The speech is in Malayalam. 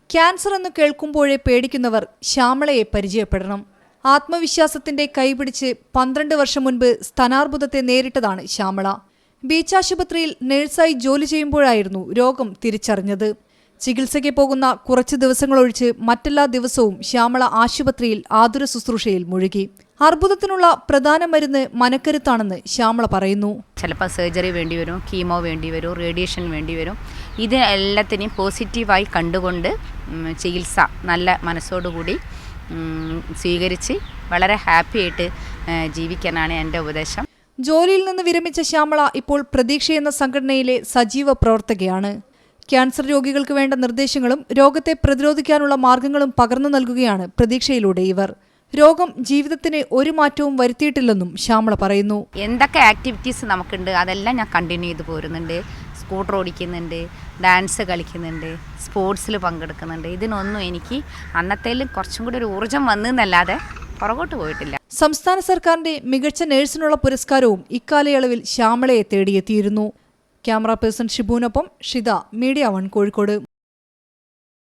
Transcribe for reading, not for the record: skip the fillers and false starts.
ക്യാൻസർ എന്ന് കേൾക്കുമ്പോഴേ പേടിക്കുന്നവർ ശ്യാമളയെ പരിചയപ്പെടണം. ആത്മവിശ്വാസത്തിന്റെ കൈപിടിച്ച് 12 വർഷം മുൻപ് സ്തനാർബുദത്തെ നേരിട്ടതാണ് ശ്യാമള. ബീച്ച് ആശുപത്രിയിൽ നഴ്സായി ജോലി ചെയ്യുമ്പോഴായിരുന്നു രോഗം തിരിച്ചറിഞ്ഞത്. ചികിത്സയ്ക്ക് പോകുന്ന കുറച്ച് ദിവസങ്ങളൊഴിച്ച് മറ്റെല്ലാ ദിവസവും ശ്യാമള ആശുപത്രിയിൽ ആതുര ശുശ്രൂഷയിൽ മുഴുകി. അർബുദത്തിനുള്ള പ്രധാന മരുന്ന് മനക്കരുത്താണെന്ന് ശ്യാമള പറയുന്നു. ചിലപ്പോൾ സർജറി വേണ്ടിവരും, കീമോ വേണ്ടിവരും, റേഡിയേഷൻ വേണ്ടിവരും. ഇത് എല്ലാത്തിനെയും പോസിറ്റീവായി കണ്ടുകൊണ്ട് ചികിത്സ നല്ല മനസ്സോടുകൂടി സ്വീകരിച്ച് വളരെ ഹാപ്പിയായിട്ട് ജീവിക്കാനാണ് എൻ്റെ ഉപദേശം. ജോലിയിൽ നിന്ന് വിരമിച്ച ശ്യാമള ഇപ്പോൾ പ്രതീക്ഷ എന്ന സംഘടനയിലെ സജീവ പ്രവർത്തകയാണ്. ക്യാൻസർ രോഗികൾക്ക് വേണ്ട നിർദ്ദേശങ്ങളും രോഗത്തെ പ്രതിരോധിക്കാനുള്ള മാർഗങ്ങളും പകർന്നു നൽകുകയാണ് പ്രതീക്ഷയിലൂടെ ഇവർ. രോഗം ജീവിതത്തിന് ഒരു മാറ്റവും വരുത്തിയിട്ടില്ലെന്നും ശ്യാമള പറയുന്നു. എന്തൊക്കെ ആക്ടിവിറ്റീസ് നമുക്കുണ്ട് അതെല്ലാം ഞാൻ കണ്ടിന്യൂ ചെയ്ത് പോരുന്നുണ്ട്. സ്കൂട്ടർ ഓടിക്കുന്നുണ്ട്, ഡാൻസ് കളിക്കുന്നുണ്ട്, സ്പോർട്സിൽ പങ്കെടുക്കുന്നുണ്ട്. ഇതിനൊന്നും എനിക്ക് അന്നത്തേലും കുറച്ചും കൂടി ഒരു ഊർജ്ജം വന്നല്ലാതെ പുറകോട്ട് പോയിട്ടില്ല. സംസ്ഥാന സർക്കാരിന്റെ മികച്ച നഴ്സിനുള്ള പുരസ്കാരവും ഇക്കാലയളവിൽ ശ്യാമളയെ തേടിയെത്തിയിരുന്നു. ക്യാമറ പേഴ്സൺ ഷിബുവിനൊപ്പം ഷിത, മീഡിയ 1 കോഴിക്കോട്.